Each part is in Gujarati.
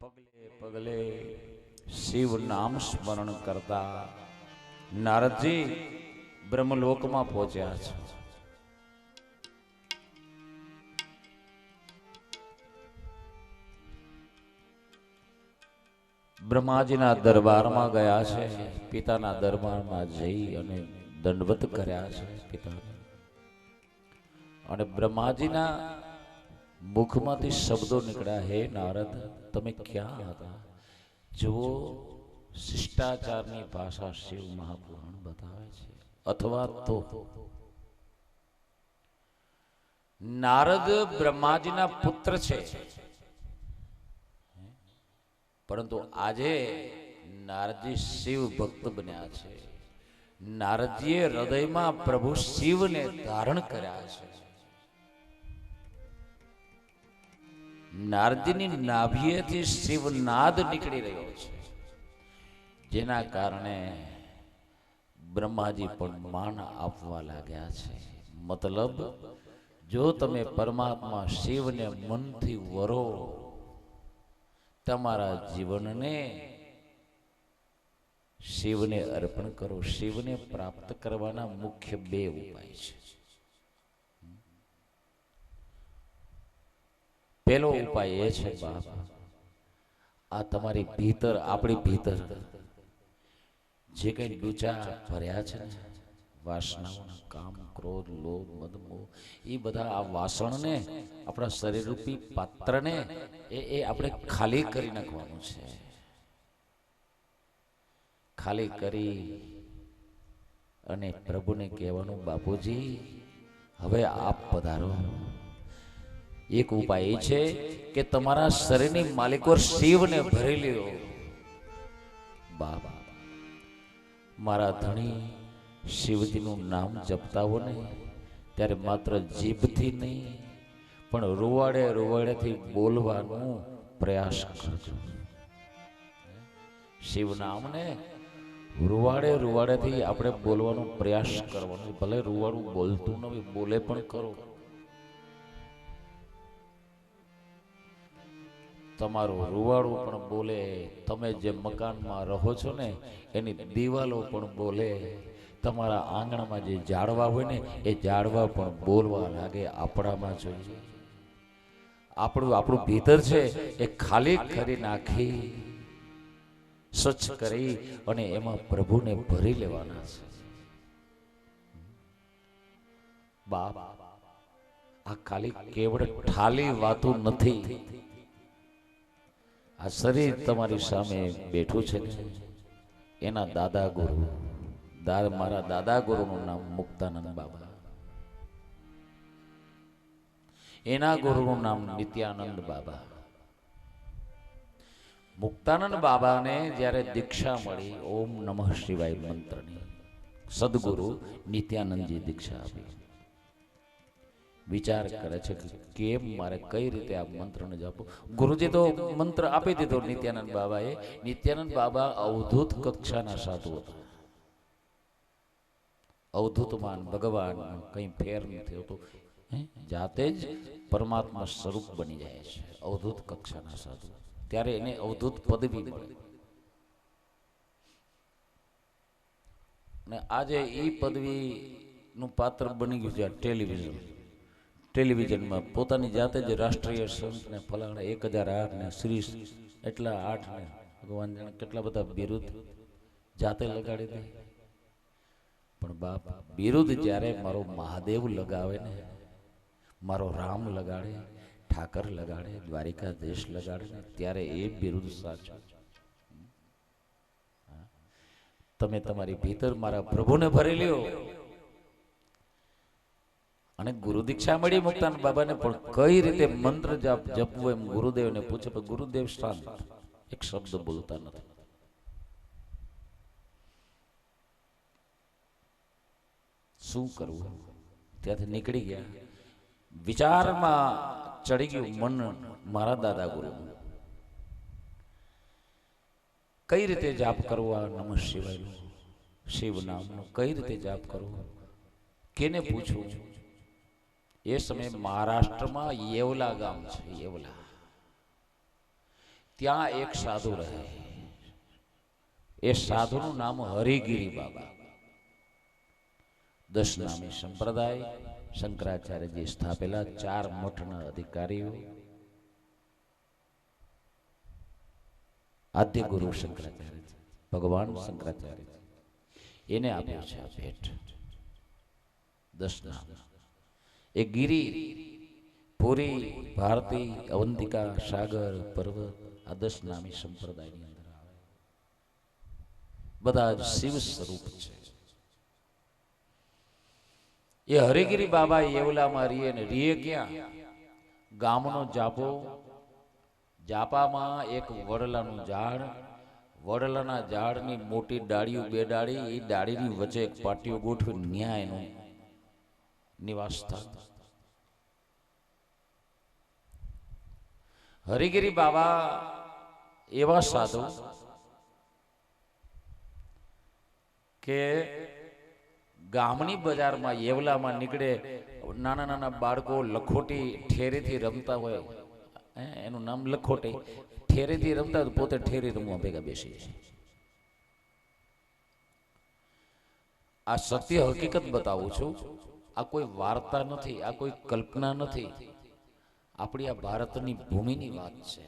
પગલે પગલે શિવ નામ સ્મરણ કરતા નારદજી બ્રહ્મલોકમાં પહોંચ્યા છે. બ્રહ્માજીના દરબારમાં ગયા છે. પિતાના દરબારમાં જઈ અને દંડવત કર્યા છે પિતાને. અને બ્રહ્માજીના મુખમાંથી શબ્દો નીકળ્યા, હે નારદ, તમે ક્યાં હતા? જુઓ, શિષ્ટાચારની ભાષા શિવ મહાપુરાણ બતાવે છે. અથવા તો નારદ બ્રહ્માજીના પુત્ર છે, પરંતુ આજે નારદજી શિવ ભક્ત બન્યા છે. નારદજીએ હૃદયમાં પ્રભુ શિવને ધારણ કર્યા છે. નારદજીની નાભિએથી શિવનાદ નીકળી રહ્યો છે, જેના કારણે બ્રહ્માજી પણ માન આપવા લાગ્યા છે. મતલબ, જો તમે પરમાત્મા શિવને મનથી વરો, તમારા જીવનને શિવને અર્પણ કરો. શિવને પ્રાપ્ત કરવાના મુખ્ય બે ઉપાય છે. પહેલો ઉપાય એ છે, બાપ, આ તમારી ભીતર, આપણી ભીતર જે કઈ ડૂચા ભર્યા છે ને, વાસનાઓના, કામ, ક્રોધ, લોભ, મદ, મોહ, એ બધા આ વાસણને, આપણા શરીરરૂપી પાત્રને એ આપણે ખાલી કરી નાખવાનું છે. ખાલી કરી અને પ્રભુને કહેવાનું, બાપુજી, હવે આપ પધારો. એક ઉપાય એ છે કે તમારા શરીરની માલિકો શિવને ભરી લ્યો. બાબા, મારા ધણી શિવજીનું નામ જપતા હો ને, ત્યારે માત્ર જીભથી નહીં, પણ રૂવાડે રૂવાડેથી બોલવાનો પ્રયાસ કરજો. શિવ નામને રૂવાડે રૂવાડેથી આપણે બોલવાનો પ્રયાસ કરવાનો. ભલે રૂવાડું બોલતું નથી, બોલે પણ કરો. તમારું રૂવાડું પણ બોલે. તમે જે મકાનમાં રહો છો ને, એની દિવાલો પણ બોલે. તમારા આંગણામાં જે ઝાડવા હોય ને, એ ઝાડવા પણ બોલવા લાગે. આપણામાં જોઈએ, આપણું ભીતર છે એ ખાલી કરી નાખી, સ્વચ્છ કરી અને એમાં પ્રભુને ભરી લેવાના છે. બાપ, આ ખાલી કેવળ ઠાલી વાતું નથી. આ શરીર તમારી સામે બેઠું છે ને, એના દાદા ગુરુ, મારા દાદા ગુરુનું નામ મુક્તાનંદ બાબા, એના ગુરુનું નામ નિત્યાનંદ બાબા. મુક્તાનંદ બાબાને જ્યારે દીક્ષા મળી ઓમ નમઃ શિવાય મંત્રની, સદગુરુ નિત્યાનંદજી દીક્ષા આપી. વિચાર કરે છે કે કેમ મારે કઈ રીતે આ મંત્રને જપો. ગુરુજી તો મંત્ર આપી દીધો નિત્યાનંદ બાબાએ. નિત્યાનંદ બાબા અવધૂત કક્ષાના સાધુ હતા. અવધૂતમાન ભગવાન કઈ ફેર નથી હોતો, જાતે જ પરમાત્મા સ્વરૂપ બની જાય છે. અવધૂત કક્ષાના સાધુ, ત્યારે એને અવધૂત પદવી મળે. અને આજે એ પદવી નું પાત્ર બની ગયું છે ટેલિવિઝનમાં. પોતાની જાતે જ રાષ્ટ્રીય સંતને ફલાણા 1008 ને શ્રી એટલા 8 ને ભગવાન જાણે કેટલા બધા બિરુદ જાતે લગાડી દે. પણ બાપ, બિરુદ જ્યારે મારો મહાદેવ લગાવે ને, મારો રામ લગાડે, ઠાકર લગાડે, દ્વારિકાધીશ લગાડે ને, ત્યારે એ બિરુદ સાચું. તમે તમારી ભીતર મારા પ્રભુને ભરી લ્યો. અને ગુરુ દીક્ષા મળી મુક્તાનંદ બાબાને, પણ કઈ રીતે મંત્ર જપવું એમ ગુરુદેવને પૂછે. પણ ગુરુદેવ શાંત, એક શબ્દ બોલતા નથી. શું કરવું? ત્યાંથી નીકળી ગયા. વિચારમાં ચડી ગયું મન મારા દાદા ગુરુ. કઈ રીતે જાપ કરવો આ નમઃ શિવાય શિવ નામનો? કઈ રીતે જાપ કરવો? કેને પૂછવું? એ સમયે મહારાષ્ટ્રમાં યેવલા ગામ છે. યેવલા ત્યાં એક સાધુ રહે. એ સાધુનું નામ હરિગીરી બાબા. 10 નામી સંપ્રદાય શંકરાચાર્યજી સ્થાપેલા, 4 મઠના અધિકારીઓ. આદ્ય ગુરુ શંકરાચાર્ય, ભગવાન શંકરાચાર્ય એને આપ્યું છે આ ભેટ. 10 નામ. એ ગિરી, પુરી, ભારતી, અવંતિકા, સાગર, પર્વત આ 10 નામી સંપ્રદાયની અંદર આવે. બધા જ શિવ સ્વરૂપ છે. એ હરિગીરી બાબા એવલામાં રીએ ને રીએ ક્યાં? ગામનો જાપો. જાપામાં એક વડલાનું ઝાડ, વડલાના ઝાડની મોટી ડાળીઓ, 2 ડાળી, એ ડાળીની વચ્ચે એક પાટીઓ ગોઠવી ન્યાય એનું નિવાસ સ્થાન. હરિગીરી બાબા એવા સાધુ કે ગામની બજારમાં યેવલામાં નીકળે, નાના નાના બાળકો લખોટી ઠેરીથી રમતા હોય, એનું નામ લખોટી, ઠેરીથી રમતા પોતે ઠેરી રમવા ભેગા બેસી જાય. આ સત્ય હકીકત બતાવું છું. આ કોઈ વાર્તા નથી, આ કોઈ કલ્પના નથી. આપણી આ ભારતની ભૂમિની વાત છે.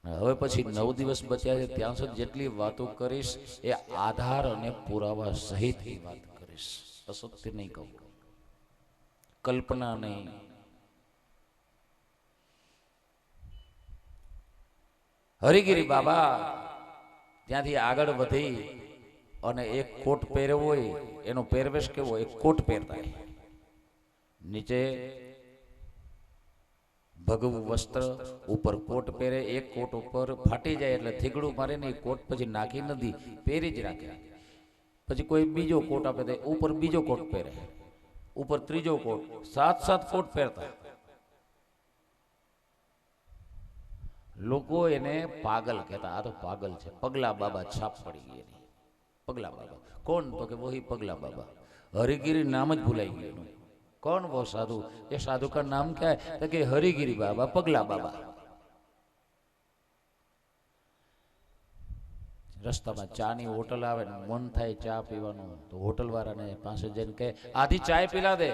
હવે પછી 9 દિવસ બચ્યા છે, ત્યાં સુધી જેટલી વાતો કરીશ એ આધાર અને પુરાવા સહિતની વાત કરીશ. અસત્ય નહીં કહું, કલ્પના નહીં. હરિગીરી બાબા ત્યાંથી આગળ વધી અને એક કોટ પહેર્યો હોય, એનો પહેરવેશ કેવો, એક કોટ પહેરતા, નીચે ભગવું વસ્ત્ર, ઉપર કોટ પહેરે. એક કોટ ઉપર ફાટી જાય એટલે થીગડું મારે ને કોટ પછી નાખી નથી, પહેરી જ રાખે. પછી કોઈ બીજો કોટ આપે દે, ઉપર બીજો કોટ પહેરે, ઉપર ત્રીજો કોટ, 7 કોટ પહેરતા. લોકો એને પાગલ કહેતા. આ તો પાગલ છે. પગલા બાબા છાપ પડી ગઈ એની. પગલા બાબા કોણ? તો કે વહી પગલા બાબા. હરિગીરી નામ જ ભૂલાઈ ગયું. कौन वो साधु? ये साधु का नाम क्या है? तो कि हरिगिरी बाबा, पगला बाबा. रस्ताમાં ચાની હોટલ આવે ને મન થાય ચા પીવાનું, તો હોટલ વાળાને પાસે જઈને કહે આધી ચાય પીલા દે.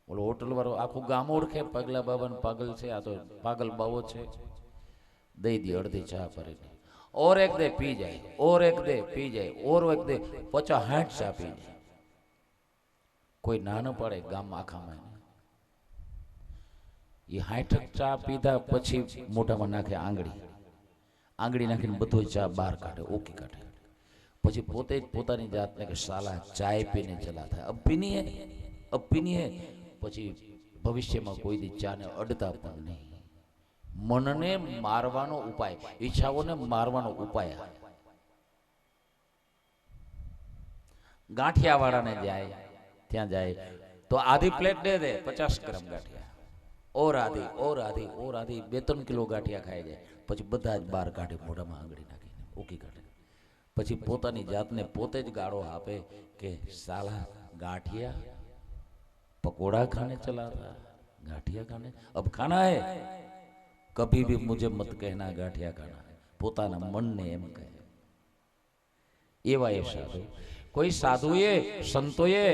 ઓલો હોટલ વાળો આખું ગામ ઓળખે પગલા બાબાને પાગલ છે, આ તો પાગલ બાવો છે. દઈ દી અડધી ચા ભરીને. ઓર એક દે પી જાય, ઓર એક દે પી જાય, ઓર એક દે 50-60 ચા પી જાય. કોઈ ના ન પડે ગામ આખામાં. એ 60 ચા પીધા પછી મોઢામાં નાખે આંગળી, આંગળી નાખીને બધો ચા બહાર કાઢે, ઓકી કાઢે. પછી પોતે જ પોતાની જાતને કે સાલા ચાય પીને ચલા થાય, અબ પીની હે, અબ પીની હે. પછી ભવિષ્યમાં કોઈ દી ચાને અડતા પણ નહીં. મનને મારવાનો ઉપાય, ઈચ્છાઓને મારવાનો ઉપાય. ગાંઠિયા વાળાને જાય, ત્યાં જાય તો આધી પ્લેટ દે દે 50 ગ્રામ ગાંઠિયા, ઓર આધી, ઓર આધી, ઓર આધી, 2-3 કિલો ગાંઠિયા ખાઈ જાય. પછી બધા જ બહાર કાઢે, મોઢામાં આંગળી નાખીને ઓકી કાઢે. પછી પોતાની જાતને પોતે જ ગાળો આપે કે સાલા ગાંઠિયા પકોડા ખાને ચલા था, ગાંઠિયા ખાને, અબ ખાના હે, કભી ભી મુझे મત કહેના ગાંઠિયા ખાના હે. પોતાના મનને એમ કહે. એવા એ સાધુ. કોઈ સાધુએ સંતોએ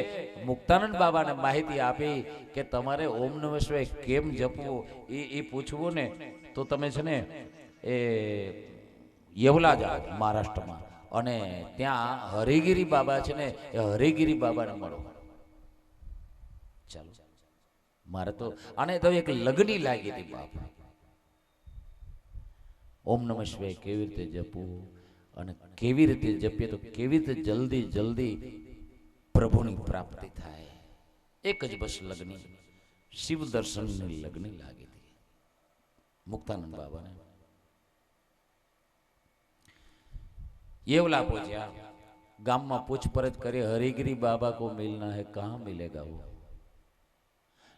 મુક્તાનંદ બાબાને માહિતી આપી કે તમારે ઓમ નમઃ શિવાય કેમ જપવું એ પૂછવું ને તો તમે છે ને એ યેવલા જાઓ મહારાષ્ટ્રમાં, અને ત્યાં હરિગીરી બાબા છે ને એ હરિગીરી બાબાને મળો. ચાલો, મારે તો આને તો એક લગની લાગી હતી બાપ. ઓમ નમઃ શિવાય કેવી રીતે જપવું અને કેવી રીતે જપીએ તો કેવી રીતે જલ્દી જલ્દી પ્રભુની પ્રાપ્તિ થાય. એક જ બસ લગ્ની, શિવ દર્શનની લગ્ની લાગી હતી મુક્તાનંદ બાબાને. येवला पहुंचा, गांव में पूछपरछ करे हरिगिरी बाबा को मिलना है, कहाँ मिलेगा वो?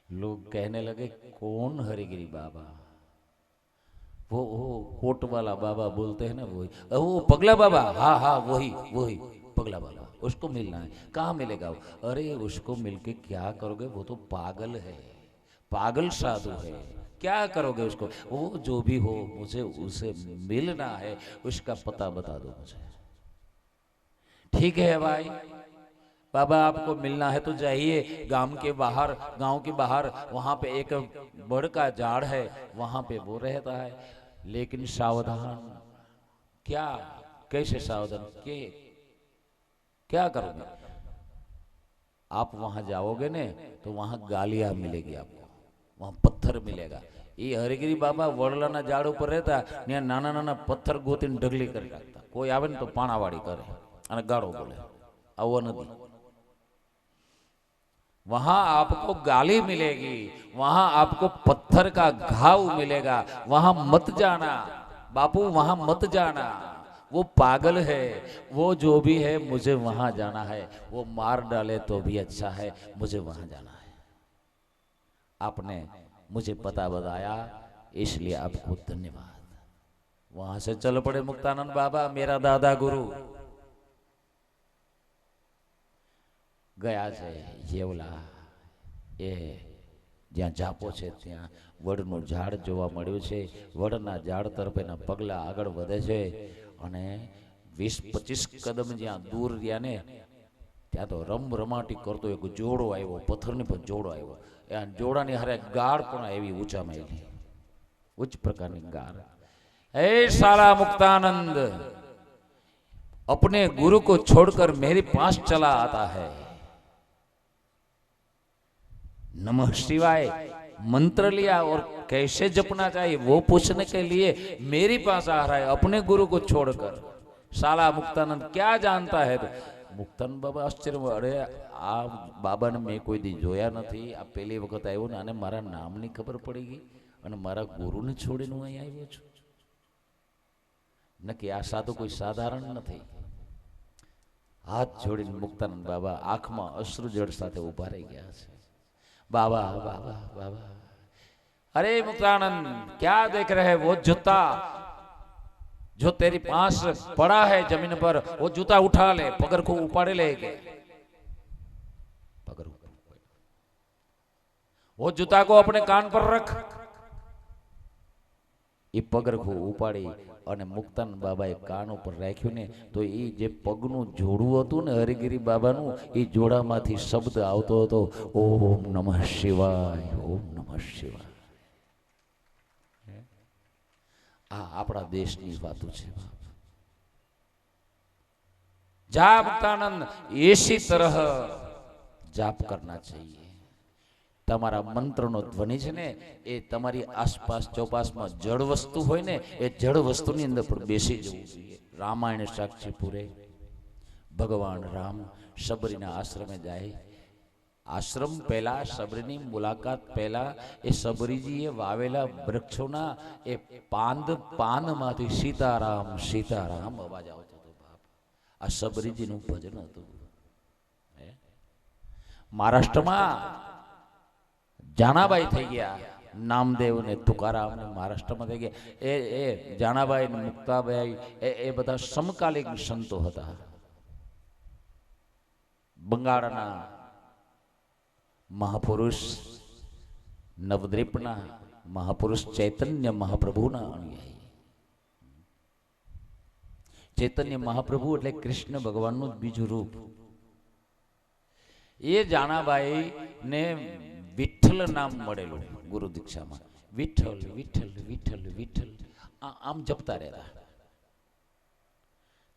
लोग कहने लगे कौन हरिगिरी बाबा? वो कोट वाला बाबा बोलते हैं ना, वही, वो पगला बाबा, हाँ हाँ वही वही पगला बाबा, उसको मिलना है. कहाँ मिलेगा वो? अरे उसको मिलके क्या करोगे, वो तो पागल है, पागल साधु है, क्या करोगे उसको? वो जो भी हो, मुझे उसे मिलना है, उसका पता बता दो मुझे। ठीक है भाई, बाबा आपको मिलना है तो जाइए गांव के बाहर वहां पे एक बड़ का झाड़ है, वहां पे वो रहता है, लेकिन सावधान। क्या? कैसे सावधान? के क्या करोगे? आप वहां जाओगे ने तो वहां गालियां मिलेगी आपको, वहां पत्थर मिलेगा। ये हरिगिरी बाबा वड़लाना झाड़ ઉપર રહેતા, ત્યાં નાના નાના પથ્થર ગોતીને ઢગલી કરી નાખતા, કોઈ આવે ને તો પાણાવાળી કરે અને ગાળો બોલે, આવો નથી। वहां आपको गाली मिलेगी, वहां आपको पत्थर का घाव मिलेगा, वहां मत जाना बापू, वहां मत जाना। वो पागल है, वो जो भी है, मुझे वहां जाना है। वो मार डाले तो भी अच्छा है, मुझे वहां जाना है। आपने मुझे पता बताया, इसलिए आपको धन्यवाद। वहां से चल पड़े मुक्तानंद बाबा, मेरा दादा गुरु। ગયા છે જેવલા, એ જ્યાં જાપો છે ત્યાં વડનું ઝાડ જોવા મળ્યું છે। વડના ઝાડ તરફ એના પગલા આગળ વધે છે અને 20-25 કદમ જ્યાં દૂર રહ્યા ને, ત્યાં તો રમરમાટી કરતો એક જોડો આવ્યો, પથ્થરની પર જોડો આવ્યો। એ જોડાની હારે ગાળ પણ આવી, ઊંચામાં આવી, ઉચ્ચ પ્રકારની ગાળ। એ સાલા मुक्तानंद, अपने गुरु को छोड़कर मेरे पास चला आता है। नमः शिवाय मंत्र लिया और कैसे जपना चाहिए वो पूछने के लिए मेरे पास आ रहा है, अपने गुरु को छोड़कर। साला मुक्तानंद क्या जानता है? तो मुक्तानंद बाबा आश्चर्य, अरे आ बाबा ने मैं कोई दी जोया नहीं, आ पहली वखत आव्यो ने आने मारा नामनी खबर पड़ी गई અને મારા ગુરુને છોડીને હું અહીં આવ્યો છું। નક્કી આ સાધુ કોઈ સાધારણ નથી। હાથ જોડીને મુક્તાનંદ બાબા આંખમાં અશ્રુ જળ સાથે ઉભા રહી ગયા છે। बाबा बाबा बाबा, अरे मुक्तानंद क्या देख रहे? वो जूता जो तेरी पास पड़ा है जमीन पर, वो जूता उठा ले, पगर को उपाड़े ले के, पगर वो जूता को अपने कान पर रख। ये पगर को उपाड़ी અને મુક્તાનંદ બાબાએ કાન ઉપર રાખ્યું ને, તો એ જે પગનું જોડું હતું ને હરિગીરી બાબાનું, એ જોડામાંથી શબ્દ આવતો હતો, ઓમ નમઃ શિવાય, ઓમ નમઃ શિવાય। આ આપણા દેશની વાતો છે। जा मुक्तानंद, इसी तरह जाप करना चाहिए। તમારા મંત્રનો ધ્વનિ છે ને, એ તમારી આસપાસ ચોપાસમાં જળ વસ્તુ હોય ને, એ જળ વસ્તુની અંદર પણ બેસી જવું જોઈએ। રામાયણ સાક્ષી પૂરે, ભગવાન રામ શબરીના આશ્રમે જાય। આશ્રમ પહેલા, શબરીની મુલાકાત પહેલા, એ શબરીજીએ વાવેલા વૃક્ષોના એ પાનમાંથી સીતારામ સીતારામ અવાજ આવતો હતો। બાપ, આ શબરીજીનું ભજન હતું। મહારાષ્ટ્રમાં જાનાબાઈ થઈ ગયા, નામદેવ ને તુકારામ ને મહારાષ્ટ્રમાં થઈ ગયા। એ જાનાબાઈ ને મુક્તાબાઈ એ બધા સમકાલીન સંતો હતા। બંગાળના મહાપુરુષ, નવદ્વીપના મહાપુરુષ ચૈતન્ય મહાપ્રભુના અનુયાયી। ચૈતન્ય મહાપ્રભુ એટલે કૃષ્ણ ભગવાનનું બીજું રૂપ। એ જાનાબાઈ ને વિઠ્ઠલ નામ મળેલું ગુરુ દીક્ષામાં। વિઠ્ઠલ વિઠ્ઠલ વિઠ્ઠલ વિઠ્ઠલ આમ જપતા રહેતા।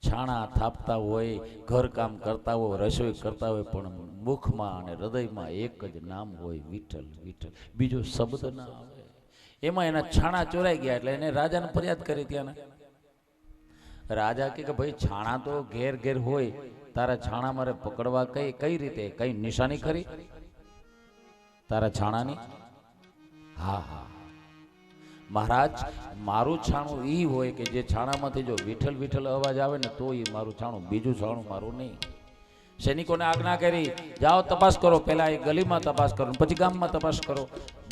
છાણા થાપતા હોય, ઘર કામ કરતા હોય, રસોઈ કરતા હોય, પણ મુખમાં અને હૃદયમાં એક જ નામ હોય, વિઠ્ઠલ વિઠ્ઠલ, બીજો શબ્દ ના આવે। એમાં એના છાણા ચોરાઈ ગયા એટલે એને રાજાને ફરિયાદ કરી। ત્યાંના રાજા કે ભાઈ છાણા તો ઘેર ઘેર હોય, તારા છાણા મારે પકડવા કઈ રીતે, કઈ નિશાની ખરી તારા છાણાની? હા હા મહારાજ, મારું છાણું ઈ હોય કે જે છાણામાંથી જો વિઠ્ઠલ વિઠ્ઠલ અવાજ આવે ને તો એ મારું છાણું, બીજું છાણું મારું નહીં। સૈનિકોને આજ્ઞા કરી, જાઓ તપાસ કરો, પહેલા એ ગલીમાં તપાસ કરો, પછી ગામમાં તપાસ કરો।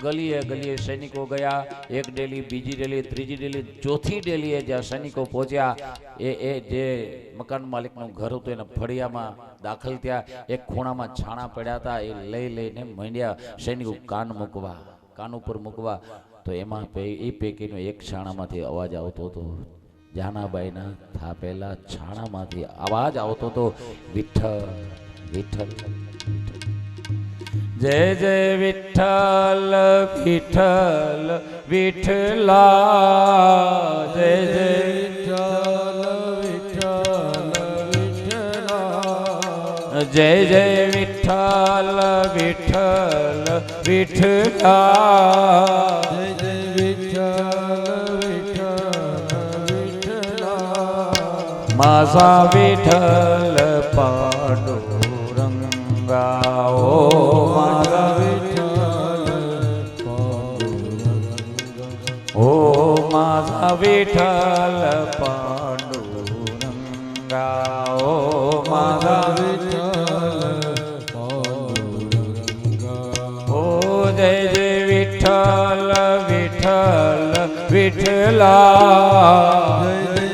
ગલીએ ગલીએ સૈનિકો ગયા, એક ડેલી, બીજી ડેલી, ત્રીજી ડેલી, ચોથી ડેલીએ જ્યાં સૈનિકો પહોંચ્યા, એ જે મકાન માલિકનું ઘર હતું એના ફળિયામાં દાખલ થયા। એક ખૂણામાં છાણા પડ્યા હતા, એ લઈને માંડ્યા સૈનિકો કાન ઉપર મૂકવા। તો એમાં એ પૈકીનો એક છાણામાંથી અવાજ આવતો હતો. જાનાબાઈના થાપેલા છાણામાંથી અવાજ આવતો હતો, વિઠ્ઠલ વિઠ્ઠલ જય જય વિઠ્ઠલ વિઠ્ઠલ વિઠ્ઠલા, જય જય વિઠ્ઠલ વિઠ્ઠલ વિઠ્ઠલા, જય જય વિઠ્ઠલ વિઠ્ઠલ વિઠ્ઠલા, જય જય વિઠ્ઠલ વિઠ્ઠલ વિઠ્ઠલા. માસા વિઠ્ઠલ પાંડુરંગા, ઓ માસા વિઠ્ઠલ પાંડુરંગા, ઓ માસા વિઠ્ઠલ પાંડુરંગા, ઓ માસા વિઠ્ઠલ પાંડુરંગા, ઓ જય જય વિઠ્ઠલ વિઠ્ઠલ વિઠ્ઠલા, જય જય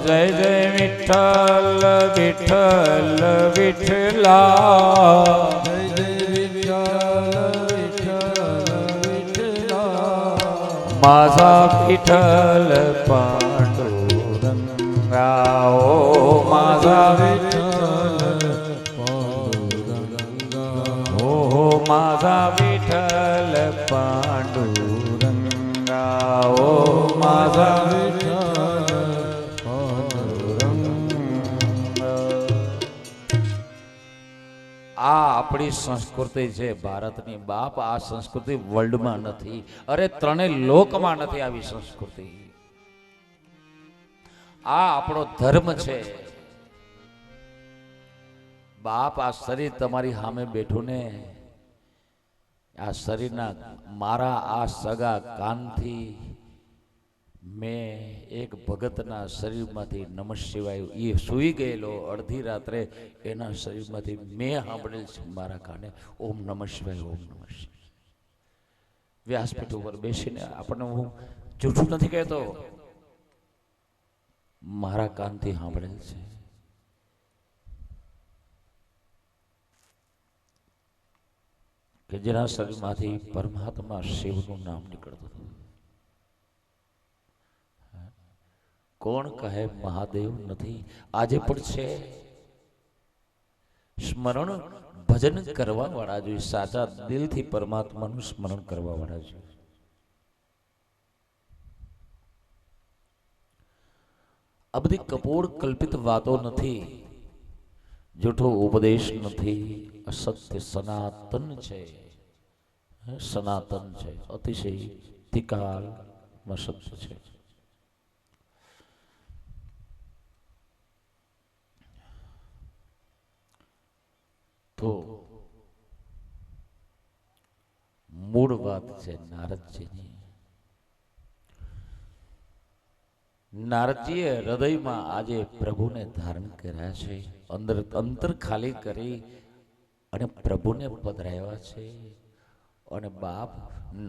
જય જય વિઠ્ઠલ વિઠ્ઠલ વિઠ્ઠલા, જય જય વિઠ્ઠલ વિઠ્ઠલ વિઠ્ઠલા. માસા વિઠ્ઠલ પાંડુરંગા, ઓ માસા વિઠ્ઠલ પાંડુરંગા, ઓ માસા વિઠ્ઠલ પાંડુરંગા, ઓ માસા આપણી સંસ્કૃતિ છે ભારતની બાપ. આ સંસ્કૃતિ વર્લ્ડમાં નથી, અરે ત્રણેય લોકમાં નથી આવી સંસ્કૃતિ. આ આપણો ધર્મ છે બાપ. આ શરીર તમારી સામે બેઠું ને, આ શરીરના મારા આ સગા કાનથી મેં એક ભગતના શરીરમાંથી નમઃ શિવાય, એ સૂઈ ગયેલો અડધી રાત્રે, એના શરીરમાંથી મેં સાંભળેલ છે મારા કાને, ઓમ નમઃ શિવાય, ઓમ નમઃ શિવાય. વ્યાસપીઠ ઉપર બેસીને આપણને, હું જૂઠું નથી કહેતો, મારા કાનથી સાંભળેલ છે. કે જેના શરીરમાંથી પરમાત્મા શિવનું નામ નીકળતું હતું. કોણ કહે મહાદેવ નથી? આજે પણ છે. સ્મરણ ભજન કરવા વાળા જોઈએ, સાચા દિલથી પરમાત્માનું સ્મરણ કરવા વાળા જોઈએ. આ બધી કપોળ કલ્પિત વાતો નથી, જૂઠો ઉપદેશ નથી, અસત્ય સનાતન છે. સનાતન છે, અતિશય ત્રિકાળમાં સત્ય છે. તો મૂળ વાત છે નારદજીની. નારદજીએ હૃદયમાં આજે પ્રભુને ધારણ કર્યા છે, અંતર ખાલી કરી અને પ્રભુને પધરાવ્યા છે. અને બાપ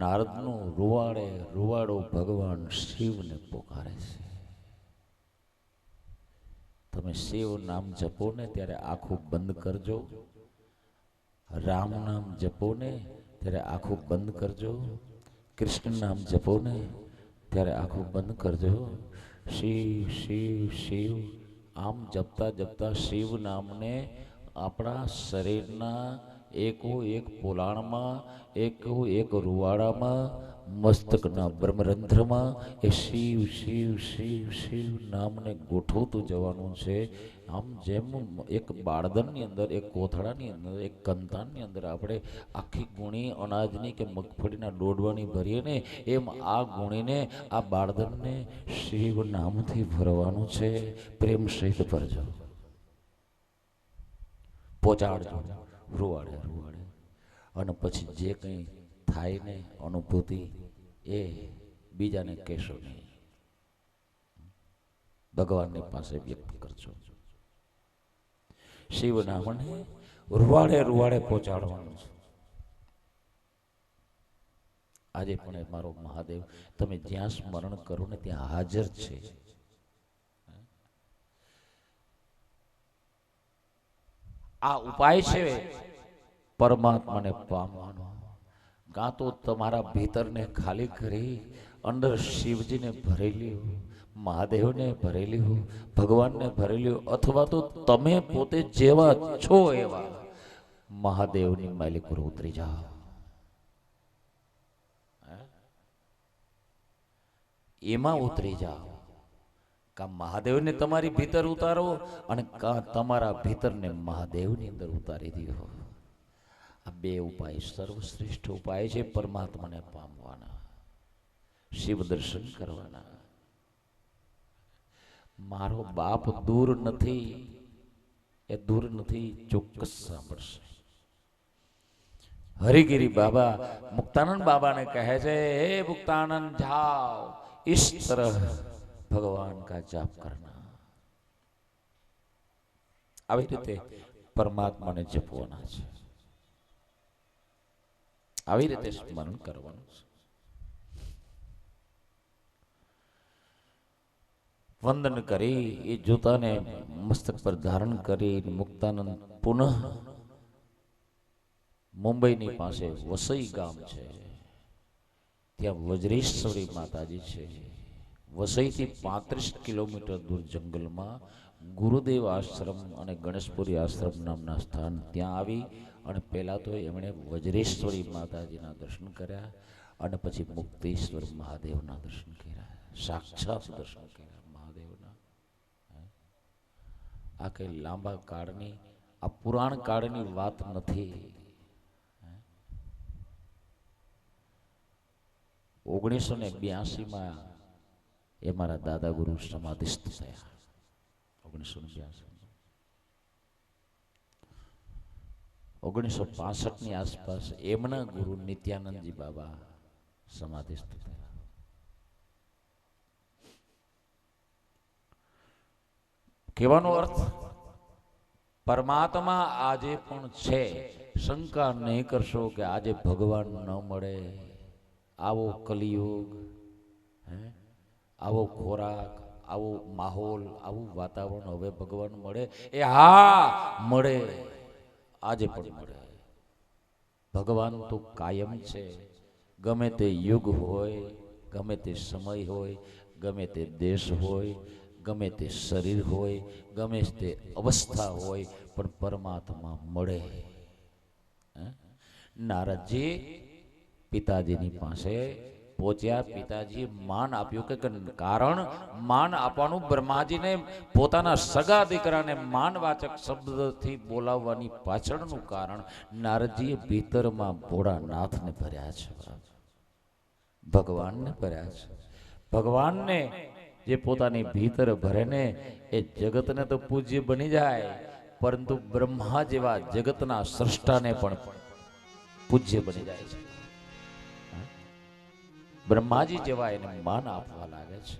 નારદનું રૂવાડે રૂવાડો ભગવાન શિવને પોકારે છે. તમે શિવ નામ જપો ને ત્યારે આંખું બંધ કરજો, રામ નામ જપો ને ત્યારે આંખું બંધ કરજો, કૃષ્ણ નામ જપો ને ત્યારે આંખું બંધ કરજો. શિવ શિવ શિવ આમ જપતા જપતા શિવ નામને આપણા શરીરના એકો એક પોલાણમાં, એકો એક રૂવાડામાં, મસ્તકના બ્રહ્મરંધ્રમાં એ શિવ શિવ શિવ શિવ નામને ગોઠવતું જવાનું છે. આમ જેમ એક બાળદનની અંદર, એક કોથળાની અંદર, એક કંતાનની અંદર આપણે આખી ગુણી અનાજની કે મગફળીના ડોડવાની ભરીએ ને, એમ આ ગુણીને, આ બાળદનને શિવ નામથી ભરવાનું છે. પ્રેમ સહિત ભરજો, પહોંચાડજો રૂવાડે રૂવાડે. અને પછી જે કંઈ થાય ને અનુભૂતિ એ બીજાને કહેશો નહીં, ભગવાનની પાસે વ્યક્ત કરજો. શિવ નામને રૂવાડે રૂવાડે પહોંચાડવાનું છે. આજે પણ એ મારો મહાદેવ તમે જ્યાં સ્મરણ કરો ને ત્યાં હાજર છે. આ ઉપાય છે પરમાત્માને પામવાનો, કાં તો તમારા ભીતરને ખાલી કરી અંદર શિવજીને ભરેલી હો, મહાદેવને ભરેલી હો, ભગવાનને ભરેલી હો, અથવા તો તમે પોતે જેવા છો એવા મહાદેવની માલિક પર ઉતરી જાઓ. એમાં ઉતરી જાઓ. કાં મહાદેવને તમારી ભીતર ઉતારો અને કાં તમારા ભીતરને મહાદેવની અંદર ઉતારી દો. આ બે ઉપાય સર્વશ્રેષ્ઠ ઉપાય છે પરમાત્માને પામવાના, શિવ દર્શન કરવાના. મારો બાપ દૂર નથી, એ દૂર નથી, ચોક્કસ સાંભળશે. હરિગીરી બાબા મુક્તાનંદ બાબાને કહે છે, હે મુક્તાનંદ જાઓ इस तरह भगवान का जाप करना. આવી રીતે પરમાત્માને જપવાના છે, આવી રીતે સ્મરણ કરવાનું છે. વંદન કરી એ જૂતાને મસ્તક પર ધારણ કરી મુક્તાનંદ પુનઃ મુંબઈની પાસે વસઈ ગામ છે, ત્યાં વજ્રેશ્વરી માતાજી છે. વસઈથી 35 કિલોમીટર દૂર જંગલમાં ગુરુદેવ આશ્રમ અને ગણેશપુરી આશ્રમ નામના સ્થાન, ત્યાં આવી અને પહેલા તો એમણે વજ્રેશ્વરી માતાજીના દર્શન કર્યા અને પછી મુક્તેશ્વર મહાદેવના દર્શન કર્યા, સાક્ષાત દર્શન કર્યા મહાદેવના. આ કઈ લાંબા કાળની, આ પુરાણ કાળની વાત નથી. 1982 એ મારા દાદા ગુરુ સમાધિસ્થ થયા. 1965 આસપાસ એમના ગુરુ નિત્યાનંદજી બાબા સમાધિસ્થ થયા. કહેવાનો અર્થ પરમાત્મા આજે પણ છે. શંકા નહીં કરશો કે આજે ભગવાન ન મળે. આવો કલિયુગ, આવો ખોરાક, આવો માહોલ, આવું વાતાવરણ, હવે ભગવાન મળે? એ હા મળે, આજે પણ મળે. ભગવાન તો કાયમ છે. ગમે તે યુગ હોય, ગમે તે સમય હોય, ગમે તે દેશ હોય, ગમે તે શરીર હોય, ગમે તે અવસ્થા હોય, પણ પરમાત્મા મળે. નારદજી પિતાજીની પાસે પહોંચ્યા. પિતાજીએ માન આપ્યું કે કારણ માન આપવાનું બ્રહ્માજીને પોતાના સગા દીકરાને માનવાચક શબ્દથી બોલાવવાની પાછળનું કારણ નારદજીએ ભીતરમાં ભોળાનાથને ભર્યા છે, ભગવાનને ભર્યા છે. ભગવાનને જે પોતાની ભીતર ભરે ને એ જગતને તો પૂજ્ય બની જાય, પરંતુ બ્રહ્મા જેવા જગતના સ્રષ્ટાને પણ પૂજ્ય બની જાય છે. બ્રહ્માજી જેવા એને માન આપવા લાગે છે.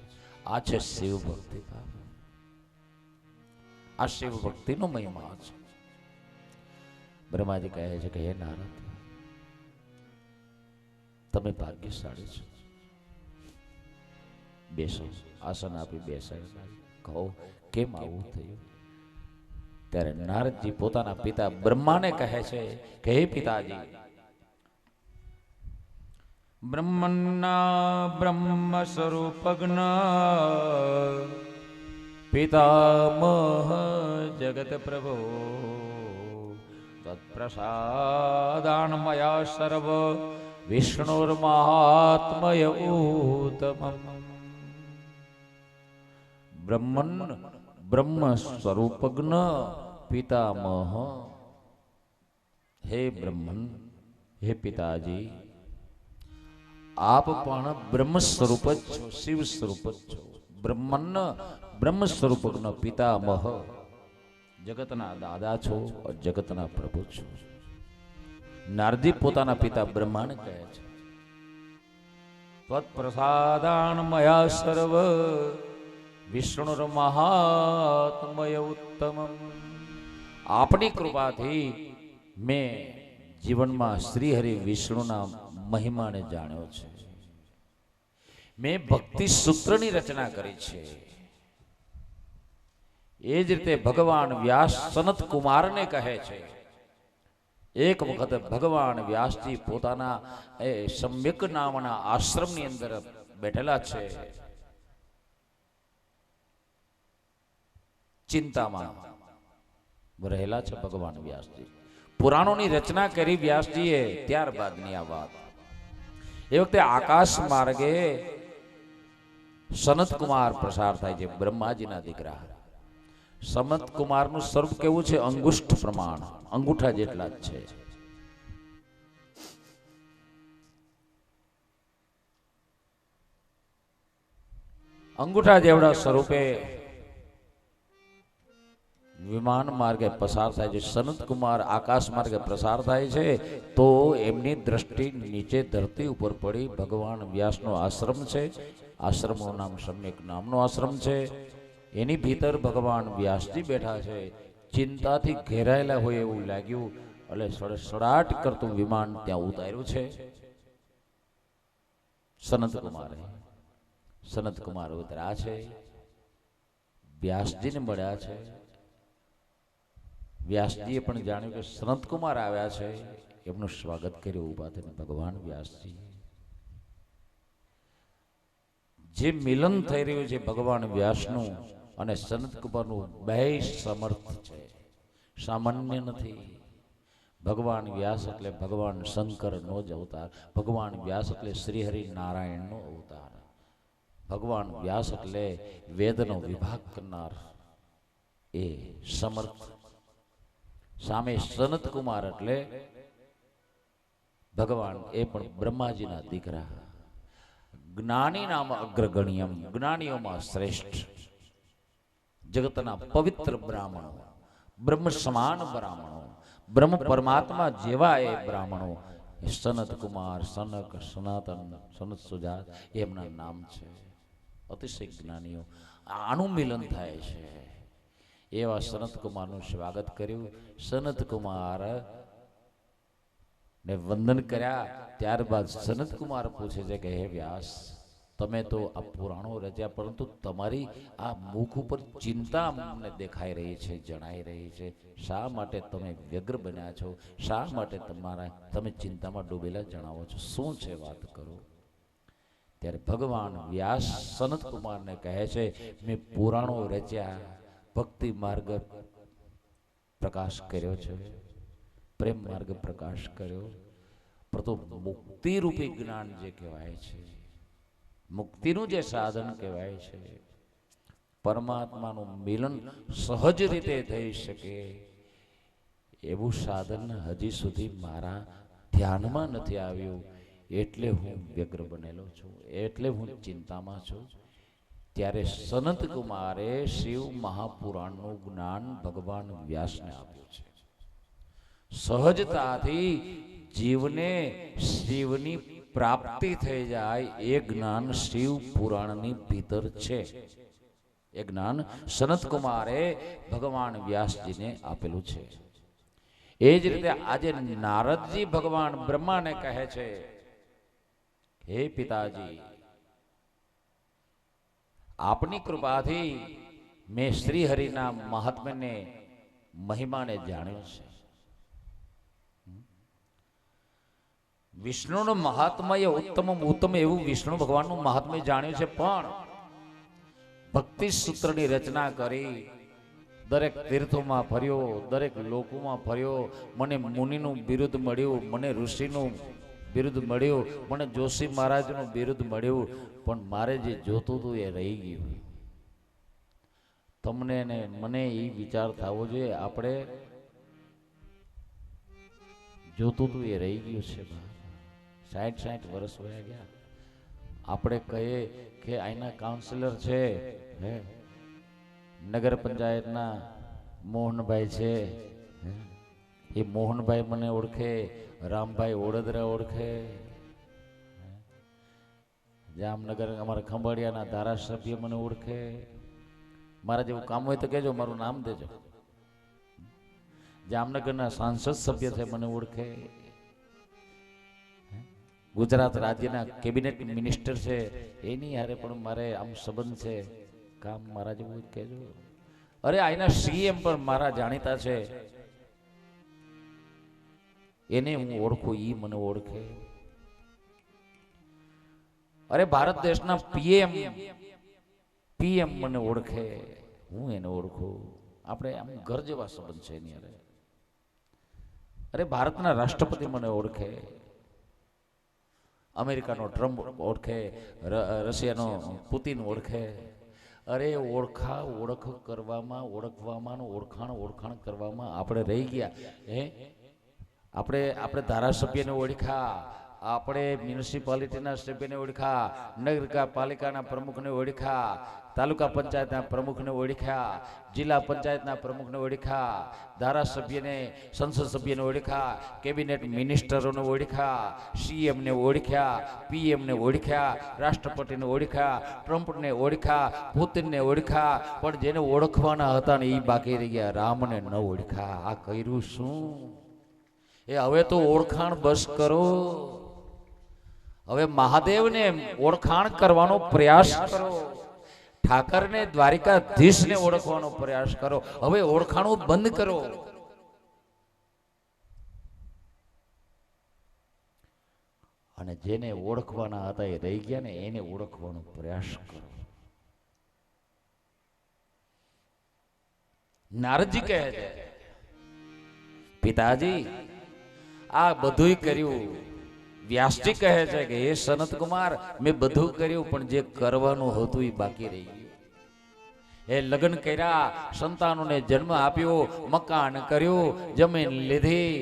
આ છે શિવ ભક્તિ. આ શિવ ભક્તિનો મહિમા છે. બ્રહ્માજી કહે છે કે હે નારદ, તમે ભાગ્યશાળી છો, બેસો. આસન આપી બેસાય. કહો કેમ આવું થયું? ત્યારે નારદજી પોતાના પિતા બ્રહ્માને કહે છે કે હે પિતાજી, બ્રહ્મન્ના બ્રહ્મ સ્વરૂપજ્ઞ પિતામહ જગત પ્રભો તત્પ્રસાદાન મયા સર્વ વિષ્ણુર્મહાત્મય ઉત્તમમ. બ્રહ્મન બ્રહ્મ સ્વરૂપજ્ઞ પિતામહ. હે બ્રહ્મન, હે પિતાજી, આપ પણ બ્રહ્મ સ્વરૂપ જ છો, શિવ સ્વરૂપ જ છો. બ્રહ્મન બ્રહ્મ સ્વરૂપજ્ઞ પિતામહ, જગતના દાદા છો, જગતના પ્રભુ છો. નારદી પોતાના પિતા બ્રહ્માને કહે છે ત્વત્પ્રસાદાન મયા સર્વ વિષ્ણુર મહાત્મય ઉત્તમમ. આપની કૃપાથી મેં જીવનમાં શ્રી હરિ વિષ્ણુના મહિમાને જાણ્યો છે. મેં ભક્તિ સૂત્રની રચના કરી છે. એ જ રીતે ભગવાન વ્યાસ સનત કુમારને કહે છે એક વખત ભગવાન વ્યાસજી પોતાના એ સમ્યક નામના આશ્રમની અંદર બેઠેલા છે, ચિંતામાં રહેલા છે ભગવાન વ્યાસજી. પુરાણોની રચના કરી વ્યાસજીએ, ત્યારબાદની આ વાત. એ વખતે આકાશ માર્ગે સનત કુમાર પ્રસાર થાય છે, બ્રહ્માજીના દીકરા. સનત કુમારનું સ્વરૂપ કેવું છે? અંગુષ્ઠ પ્રમાણ, અંગૂઠા જેટલા જ છે. અંગૂઠા જેવડા સ્વરૂપે વિમાન માર્ગે પસાર થાય છે. સનત કુમાર આકાશ માર્ગે પ્રસાર થાય છે તો એમની દ્રષ્ટિ નીચે ધરતી ઉપર પડી. ભગવાન વ્યાસનો આશ્રમ છે, આશ્રમનું નામ સમ્યક નામનો આશ્રમ છે. એની ભીતર ભગવાન વ્યાસજી બેઠા છે. ચિંતાથી ઘેરાયેલા હોય એવું લાગ્યું, એટલે સડસડાટ કરતું વિમાન ત્યાં ઉતાર્યું છે. સનત કુમાર ઉતર્યા છે, વ્યાસજીને મળ્યા છે. વ્યાસજીએ પણ જાણ્યું કે સનત કુમાર આવ્યા છે, એમનું સ્વાગત કર્યું ઉભા થઈને ભગવાન વ્યાસજી. જે મિલન થઈ રહ્યું છે ભગવાન વ્યાસનું અને સનત કુમારનું, બે સમર્થ છે, સામાન્ય નથી. ભગવાન વ્યાસ એટલે ભગવાન શંકરનો જ અવતાર, ભગવાન વ્યાસ એટલે શ્રીહરિ નારાયણનો અવતાર, ભગવાન વ્યાસ એટલે વેદનો વિભાગ કરનાર એ સમર્થ. સામે સનત કુમાર એટલે ભગવાન, એ પણ બ્રહ્માજીના દીકરા, જ્ઞાની નામ અગ્રગણ્યમ, જ્ઞાનીઓમાં શ્રેષ્ઠ, જગતના પવિત્ર બ્રાહ્મણો, બ્રહ્મ સમાન બ્રાહ્મણો, બ્રહ્મ પરમાત્મા જેવા એ બ્રાહ્મણો. સનત કુમાર, સનક, સનાતન, સનત સુજાત એમના નામ છે. અતિશય જ્ઞાનીઓ, આનું મિલન થાય છે. એવા સનત કુમારનું સ્વાગત કર્યું. સનત કુમાર ને વંદન કર્યા. ત્યારબાદ સનત કુમાર પૂછે છે કે હે વ્યાસ, તમે તો આ પુરાણો રચ્યા, પરંતુ તમારી આ મુખ ઉપર ચિંતા અમને દેખાઈ રહી છે, જણાઈ રહી છે. શા માટે તમે વ્યગ્ર બન્યા છો? શા માટે તમે ચિંતામાં ડૂબેલા જણાવો છો? શું છે? વાત કરો. ત્યારે ભગવાન વ્યાસ સનત કુમારને કહે છે, મેં પુરાણો રચ્યા, ભક્તિ માર્ગ પ્રકાશ કર્યો છે, પ્રેમ માર્ગ પ્રકાશ કર્યો, પરંતુ મુક્તિ રૂપી જ્ઞાન જે કહેવાય છે, મુક્તિનું જે સાધન કહેવાય છે, પરમાત્માનું મિલન સહજ રીતે થઈ શકે એવું સાધન હજી સુધી મારા ધ્યાનમાં નથી આવ્યું. એટલે હું વ્યગ્ર બનેલો છું, એટલે હું ચિંતામાં છું. ત્યારે સનત કુમારે શિવ મહાપુરાણનું જ્ઞાન ભગવાન વ્યાસને આપ્યું છે. સહજતાથી જીવને શિવની પ્રાપ્તિ થઈ જાય એ જ્ઞાન શિવ પુરાણની ભીતર છે. એ જ્ઞાન સનત કુમારે ભગવાન વ્યાસજીને આપેલું છે. એ જ રીતે આજે નારદજી ભગવાન બ્રહ્માને કહે છે, હે પિતાજી, આપની કૃપાથી મેં શ્રી હરિના મહાત્મ્યને, મહિમાને જાણ્યો છે. વિષ્ણુનું મહાત્મય ઉત્તમ એવું વિષ્ણુ ભગવાનનું મહાત્મય જાણ્યું છે, પણ ભક્તિ સૂત્રની રચના કરી, દરેક તીર્થોમાં ફર્યો, દરેક લોકોમાં ફર્યો, મને મુનિનું બિરુદ મળ્યું, મને ઋષિનું બિરુદ મળ્યું, મને જોશી મહારાજનું બિરુદ મળ્યું, પણ મારે જે જોતું હતું એ રહી ગયું. તમને ને મને એ વિચાર થવો જોઈએ, આપણે જોતું હતું એ રહી ગયું છે. 60 વર્ષ વયા ગયા. આપણે કહીએ કે અહીંના કાઉન્સિલર છે, હે નગર પંચાયતના મોહનભાઈ છે, એ મોહનભાઈ મને ઓળખે, રામભાઈ ઓડદરા ઓળખે, જામનગર અમારા ખંભાળિયાના ધારાસભ્ય મને ઓળખે. મારા જેવું કામ હોય તો કહેજો, મારું નામ દેજો. જામનગરના સાંસદ સભ્ય છે, મને ઓળખે. ગુજરાત રાજ્યના કેબિનેટ મિનિસ્ટર છે, એની હારે પણ મારે આમ સંબંધ છે, કામ મારા જેવું કહેજો. અરે અહીંના સીએમ પણ મારા જાણીતા છે. એને હું ઓળખું, ઈ મને ઓળખે. અરે ભારત દેશના પીએમ મને ઓળખે, હું એને ઓળખું. આપણે આમ ઘર જેવા સંબંધ છે એની અરે. અરે ભારતના રાષ્ટ્રપતિ મને ઓળખે, અમેરિકાનો ટ્રમ્પ ઓળખે, રશિયાનો પુતિન ઓળખે. અરે ઓળખ કરવામાં, ઓળખવામાં, ઓળખાણ કરવામાં આપણે રહી ગયા. આપણે ધારાસભ્યને ઓળખ્યા, આપણે મ્યુનિસિપાલિટીના સભ્યને ઓળખ્યા, નગરપાલિકાના પ્રમુખને ઓળખ્યા, તાલુકા પંચાયતના પ્રમુખને ઓળખ્યા, જિલ્લા પંચાયતના પ્રમુખને ઓળખ્યા, ધારાસભ્યને, સંસદ સભ્યને ઓળખ્યા, કેબિનેટ મિનિસ્ટરોને ઓળખ્યા, સીએમને ઓળખ્યા, પીએમને ઓળખ્યા, રાષ્ટ્રપતિને ઓળખ્યા, ટ્રમ્પને ઓળખ્યા, પુતિનને ઓળખ્યા. પણ જેને ઓળખવાના હતા ને એ બાકી રહી ગયા, રામને ન ઓળખ્યા. આ કર્યું શું? એ હવે તો ઓળખાણ બસ કરો. હવે મહાદેવને ઓળખાણ કરવાનો પ્રયાસ કરો, ઠાકરને, દ્વારિકાધીશને ઓળખવાનો પ્રયાસ કરો. હવે ઓળખાણો બંધ કરો. અને જેને ઓળખવાના હતા એ રહી ગયા ને, એને ઓળખવાનો પ્રયાસ કરો. નારદજી કહે છે, પિતાજી આ બધુંય કર્યું. વ્યાસજી કહે છે કે હે સનત કુમાર, મેં બધું કર્યું, પણ જે કરવાનું હતું એ બાકી રહી ગયું. એ લગ્ન કર્યા, સંતાનોને જન્મ આપ્યો, મકાન કર્યું, જમીન લીધી,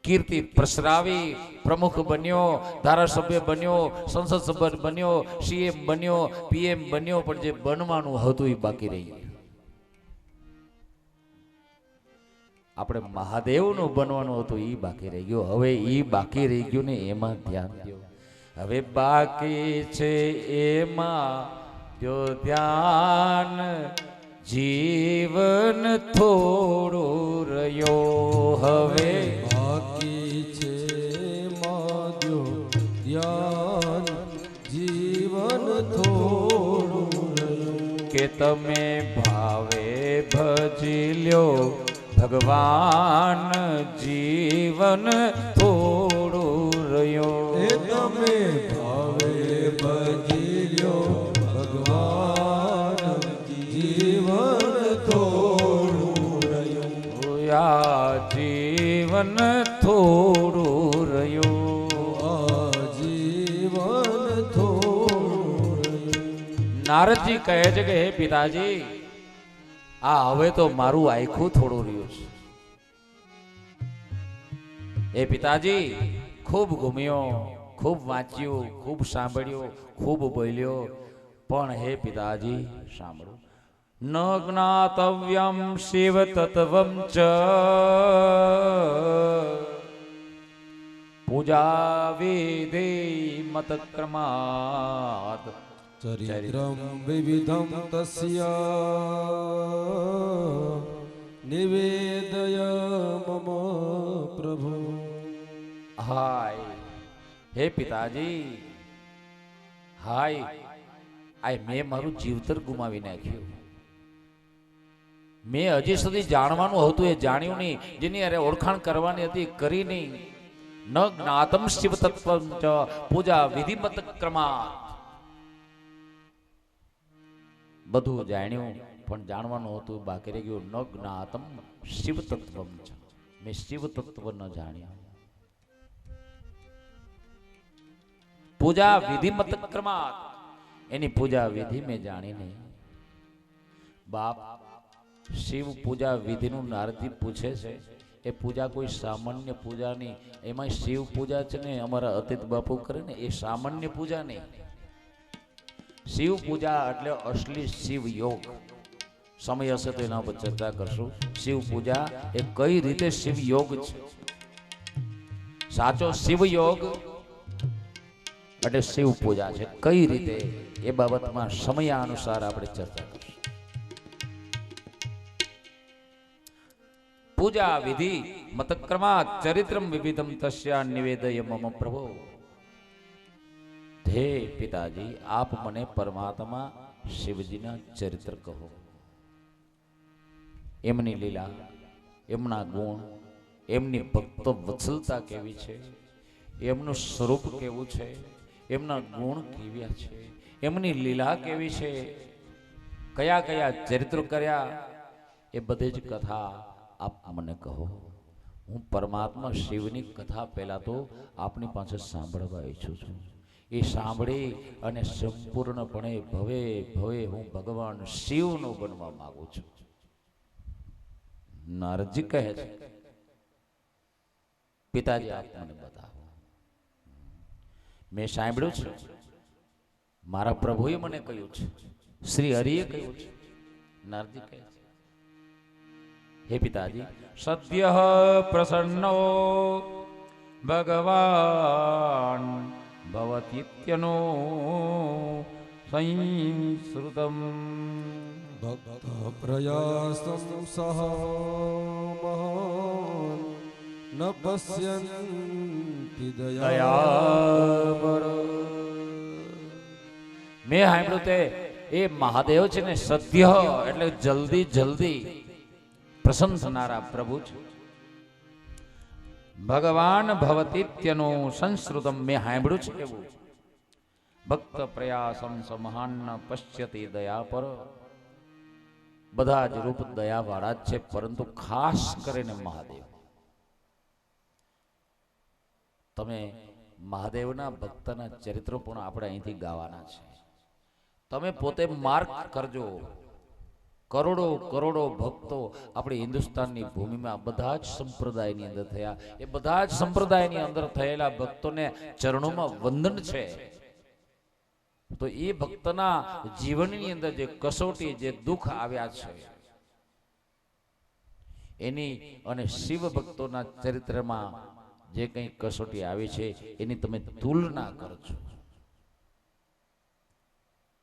કીર્તિ પ્રસરાવી, પ્રમુખ બન્યો, ધારાસભ્ય બન્યો, સંસદ સભ્ય બન્યો, સીએમ બન્યો, પીએમ બન્યો, પણ જે બનવાનું હતું એ બાકી રહી ગયું. આપણે મહાદેવનું બનવાનું હતું એ બાકી રહી ગયું. હવે એ બાકી રહી ગયું ને એમાં ધ્યાન દો. હવે બાકી છે એમાં જો ધ્યાન, જીવન થોડું રહ્યો. હવે બાકી છે એમાં જો ધ્યાન, જીવન થોડું રહ્યું. કે તમે ભાવે ભજી લ્યો ભગવાન, જીવન થોડું રહ્યું. એ તમે ભાવે ભજી લ્યો ભગવાન, જીવન થોડું રહ્યું. આ જીવન થોડું રહ્યું. આ જીવન થોડું રહ્યું. નારદજી કહે છે કે હે પિતાજી, આ હવે તો મારું આખું થોડું રહ્યું છે. એ પિતાજી, ખૂબ ઘૂમ્યો, ખૂબ વાંચ્યું, ખૂબ સાંભળ્યું, ખૂબ બોલ્યો, પણ હે પિતાજી સાંભળો, ન જ્ઞાતવ્યમ શિવ તત્વમ ચ પૂજા વિધિ મત ક્રમાત ચરિત્રમ વિવિધમ તસ્ય નિવેદય મમ પ્રભુ. હાય હે પિતાજી, હાય આ મેં મારું જીવતર ગુમાવી નાખ્યું. મેં હજી સુધી જાણવાનું હતું એ જાણ્યું નહીં, જેની અરે ઓળખાણ કરવાની હતી કરી નહીં. ન જ્ઞાતમ શિવ તત્વમ ચ પૂજા વિધિમત ક્રમાત. બધું જાણ્યું પણ જાણવાનું હતું બાકી રહી ગયું. ન જ્ઞાતમ શિવ તત્વમ ચ, મેં શિવ તત્વ ન જાણ્યા. પૂજા વિધિમત ક્રમાત, એની પૂજા વિધિ મેં જાણી નહીં. બાપ, શિવ પૂજા વિધિનું નારદજી પૂછે છે. એ પૂજા કોઈ સામાન્ય પૂજા નહીં. એમાં શિવ પૂજા છે ને અમારા અતીત બાપુ કરે ને, એ સામાન્ય પૂજા નહીં. શિવ પૂજા એટલે અસલી શિવ યોગ. સમય હશે તો એના પર ચર્ચા કરશું. શિવ પૂજા એ કઈ રીતે શિવ યોગ છે. સાચો શિવ યોગ એટલે શિવ પૂજા છે. કઈ રીતે એ બાબતમાં સમયાનુસાર આપણે ચર્ચા કરીશું. પૂજા વિધિ મતક્રમાત ચરિત્રમ વિવિધમ તસ્યા નિવેદય મમ પ્રભો. હે પિતાજી, આપ મને પરમાત્મા શિવજીના ચરિત્ર કહો, એમની લીલા, એમના ગુણ, એમની ભક્ત વત્સલતા કેવી છે, એમનું સ્વરૂપ કેવું છે, એમના ગુણ કેવા છે, એમની લીલા કેવી છે, કયા કયા ચરિત્રો કર્યા, એ બધી જ કથા આપ મને કહો. હું પરમાત્મા શિવની કથા પહેલા તો આપની પાસે સાંભળવા ઈચ્છું છું. એ સાંભળી અને સંપૂર્ણપણે ભવે ભવે હું ભગવાન શિવનો બનવા માંગુ છું. નારદજી કહે છે, પિતાજી આપ મને બતાવો. મેં સાંભળ્યું છે, મારા પ્રભુએ મને કહ્યું છે, શ્રી હરિએ કહ્યું છે. નારદજી કહે છે, હે પિતાજી, સદ્ય પ્રસન્નો ભગવાન ભવતીત્યનો સંશ્રુતમ ભક્ત પ્રયાસમ સહ મહાન ન પશ્યન્તિ દયા. મેં સાંભળ્યું તે એ મહાદેવ છે ને, સદ્ય એટલે જલ્દી જલ્દી પ્રસન્ન થનારા પ્રભુ છે. ભગવાન ભવતીત્યનું સંશ્રુતમ મેં સાંભળ્યું છે એવું. ભક્ત પ્રયાસમ સમહાન પશ્યતિ દયા પર. બધા જ રૂપ દયા વાળા જ છે, પરંતુ ખાસ કરીને મહાદેવ. તમે મહાદેવના ભક્તના ચરિત્રો પણ આપણે અહીંથી ગાવાના છે. તમે પોતે માર્ક કરજો. કરોડો કરોડો ભક્તો આપણી હિન્દુસ્તાનની ભૂમિમાં બધા જ સંપ્રદાયની અંદર થયા. એ બધા જ સંપ્રદાયની અંદર થયેલા ભક્તોને ચરણોમાં વંદન છે. તો એ ભક્તના જીવનની અંદર જે કસોટી, જે દુઃખ આવ્યા છે, એની અને શિવ ભક્તોના ચરિત્રમાં જે કંઈ કસોટી આવી છે એની તમે તુલના કરજો.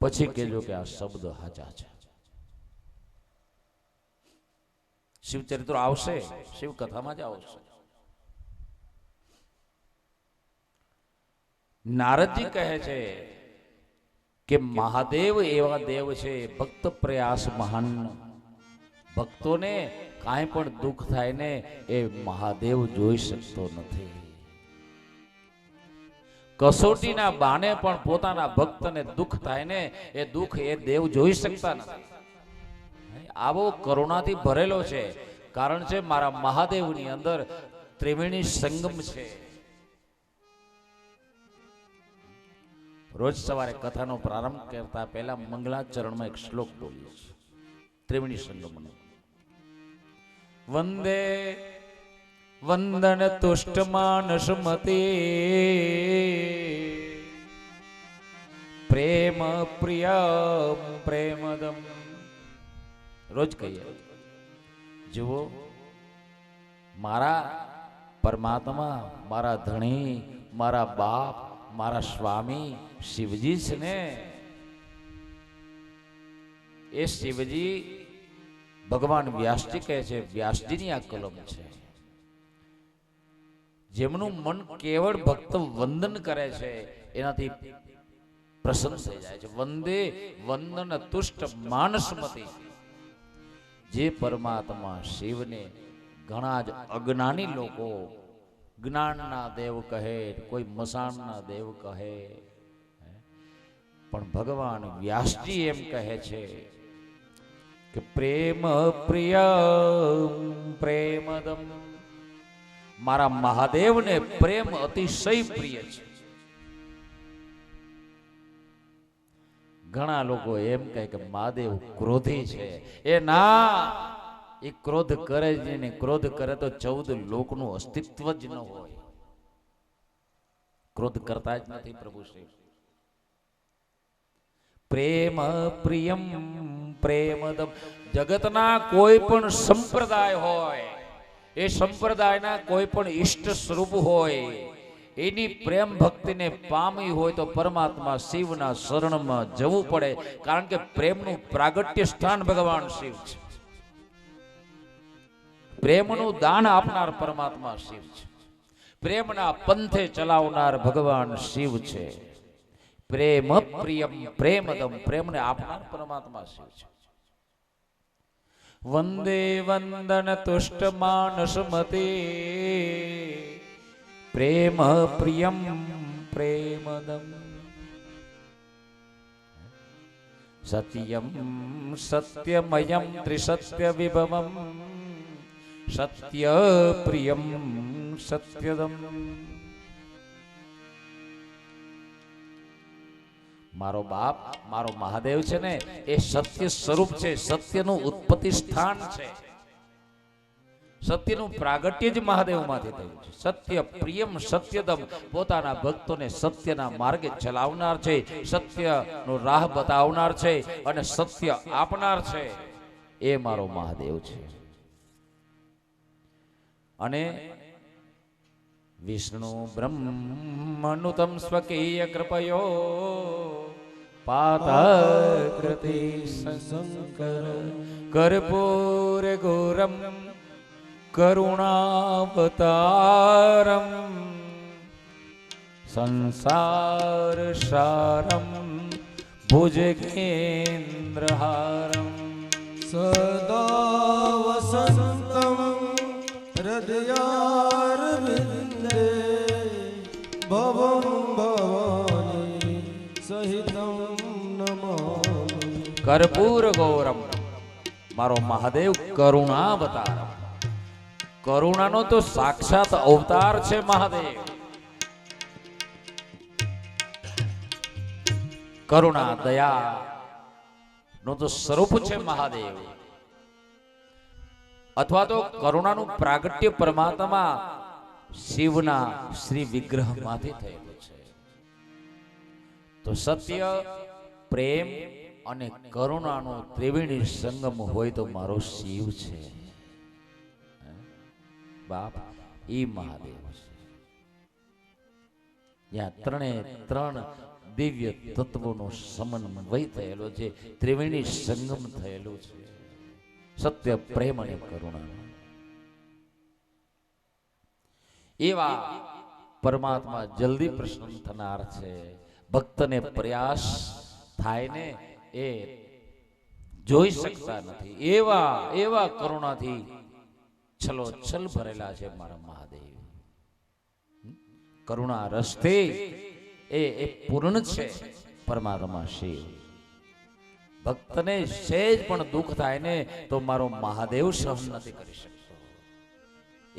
પછી કહેજો કે આ શબ્દ હાચા છે. શિવ ચરિત્રો આવશે, શિવ કથામાં જ આવશે. નારદજી કહે છે કે મહાદેવ એવા દેવ છે, ભક્ત પ્રયાસ મહાન. ભક્તોને કાંઈ પણ દુઃખ થાય ને એ મહાદેવ જોઈ શકતો નથી. કસોટીના બાને પણ પોતાના ભક્તને દુઃખ થાય ને એ દુઃખ એ દેવ જોઈ શકતા નથી. આવો કરુણાથી ભરેલો છે. કારણ છે મારા મહાદેવની અંદર ત્રિવેણી સંગમ છે. રોજ સવારે કથાનો પ્રારંભ કરતા પહેલા મંગલાચરણમાં એક શ્લોક બોલીએ છીએ ત્રિવેણી સંગમનો. વંદે વંદન તુષ્ટ માનસમતે પ્રેમ પ્રિય પ્રેમદમ. રોજ કહીએ, જુઓ મારા પરમાત્મા, મારા ધણી, મારા બાપ, મારા સ્વામી શિવજી છે ને, એ શિવજી ભગવાન વ્યાસજી કહે છે, વ્યાસજીની આ કલમ છે. જેમનું મન કેવળ ભક્ત વંદન કરે છે એનાથી પ્રસન્ન થઈ જાય છે. વંદે વંદન તુષ્ટ માનસમતી. જે પરમાત્મા શિવને ઘણા જ અજ્ઞાની લોકો જ્ઞાનના દેવ કહે, કોઈ મસાણના દેવ કહે, પણ ભગવાન વ્યાસજી એમ કહે છે કે પ્રેમ પ્રિય પ્રેમદમ. મારા મહાદેવને પ્રેમ અતિશય પ્રિય છે. ઘણા લોકો એમ કહે કે મહાદેવ ક્રોધી છે. એ ના, એ ક્રોધ કરે જ નહીં. ક્રોધ કરે તો 14 લોકનું અસ્તિત્વ જ ન હોય. ક્રોધ કરતા જ નથી પ્રભુ શ્રી. પ્રેમ પ્રિયમ પ્રેમદમ. જગતના કોઈ પણ સંપ્રદાય હોય, એ સંપ્રદાયના કોઈ પણ ઈષ્ટ સ્વરૂપ હોય, એની પ્રેમ ભક્તિને પામી હોય તો પરમાત્મા શિવના શરણમાં જવું પડે. કારણ કે પ્રેમનું પ્રાગટ્ય સ્થાન ભગવાન શિવ છે. પ્રેમનું દાન આપનાર પરમાત્મા શિવ છે. પ્રેમના પંથે ચલાવનાર ભગવાન શિવ છે. પ્રેમ પ્રિયમ પ્રેમદમ. પ્રેમને આપનાર પરમાત્મા શિવ છે. વંદે વંદન તુષ્ટ માનસમતે પ્રેમ પ્રિયમ પ્રેમદમ સત્યમ સત્યમયમ ત્રિસત્ય વિભવમ સત્ય પ્રિયમ સત્યદમ. મારો બાપ મારો મહાદેવ છે ને એ સત્ય સ્વરૂપ છે, સત્યનું ઉત્પત્તિ સ્થાન છે, સત્યનું પ્રાગટ્ય જ મહાદેવમાંથી થયું છે. સત્ય પ્રિયમ સત્યદમ, પોતાના ભક્તોને સત્યના માર્ગે ચલાવનાર છે, સત્યનો રાહ બતાવનાર છે અને સત્ય આપનાર છે, એ મારો મહાદેવ છે. અને વિષ્ણુ બ્રહ્મનુતમ સ્વકીય કૃપયો પાતાકૃતિ શંકર કર્પૂર ગોરમ કરુણાવતારમ સંસાર સારમ ભુજગેન્દ્રહારમ સદા વસંતમ હૃદયારવિંદે ભવં ભવાની સહિતં નમામિ. કર્પૂર ગૌરમ, મારો મહાદેવ કરુણાવતારમ, કરુણાનો તો સાક્ષાત અવતાર છે મહાદેવ. કરુણા દયા નો તો સ્વરૂપ છે મહાદેવ, અથવા તો કરુણાનું પ્રાગટ્ય પરમાત્મા શિવના શ્રી વિગ્રહમાંથી થયેલું છે. તો સત્ય પ્રેમ અને કરુણાનો ત્રિવેણી સંગમ હોય તો મારો શિવ છે બાપ, ઈ મહાદેવ છે. જ્યાં ત્રણે ત્રણ દિવ્ય તત્વોનો સમન્વય થયેલો છે, ત્રિવેણી સંગમ થયેલું છે, સત્ય પ્રેમ અને કરુણા. એવા પરમાત્મા જલ્દી પ્રસન્ન થનાર છે. ભક્તને પ્રયાસ થાય ને એ જોઈ શકતા નથી, એવા એવા કરુણાથી છલોછલ ભરેલા છે મારા મહાદેવ. કરુણા રસ્તે એ પૂર્ણ છે પરમાત્મા શિવ. ભક્તને સહેજ પણ દુઃખ થાય ને તો મારો મહાદેવ સહન નથી કરી શકતો,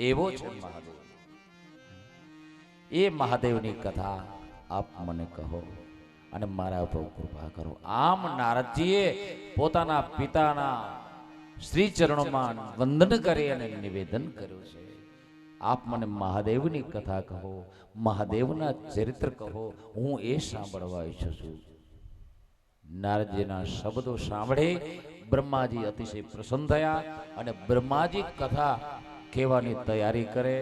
એવો છે મહાદેવ. એ મહાદેવની કથા આપ મને કહો અને મારા ઉપર કૃપા કરો. આમ નારદજીએ પોતાના પિતાના શ્રી ચરણોમાં વંદન કરી અને નિવેદન કર્યું છે, આપ મને મહાદેવની કથા કહો, મહાદેવના ચરિત્ર કહો, હું એ સાંભળવા ઈચ્છું છું. નારદજીના શબ્દો સાંભળે બ્રહ્માજી અતિશય પ્રસન્ન થયા અને બ્રહ્માજી કથા કહેવાની તૈયારી કરે.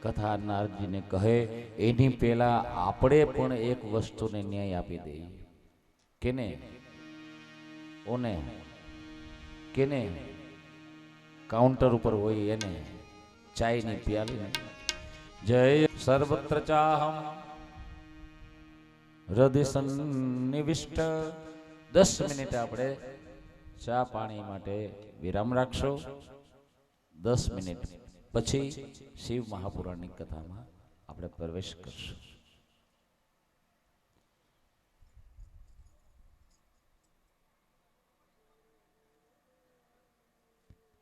કથા નારદજીને કહે એની પહેલા આપણે પણ એક વસ્તુને ન્યાય આપી દઈએ. કેને? ઓને? કેને? કાઉન્ટર ઉપર હોય એને, ચાયની પ્યાલીને. જય સર્વત્ર ચાહમ હૃદય સન્નિવિષ્ટ. 10 મિનિટ આપણે ચા પાણી માટે વિરામ રાખશો. 10 મિનિટ પછી શિવ મહાપુરાણની કથામાં આપણે પ્રવેશ કરશું.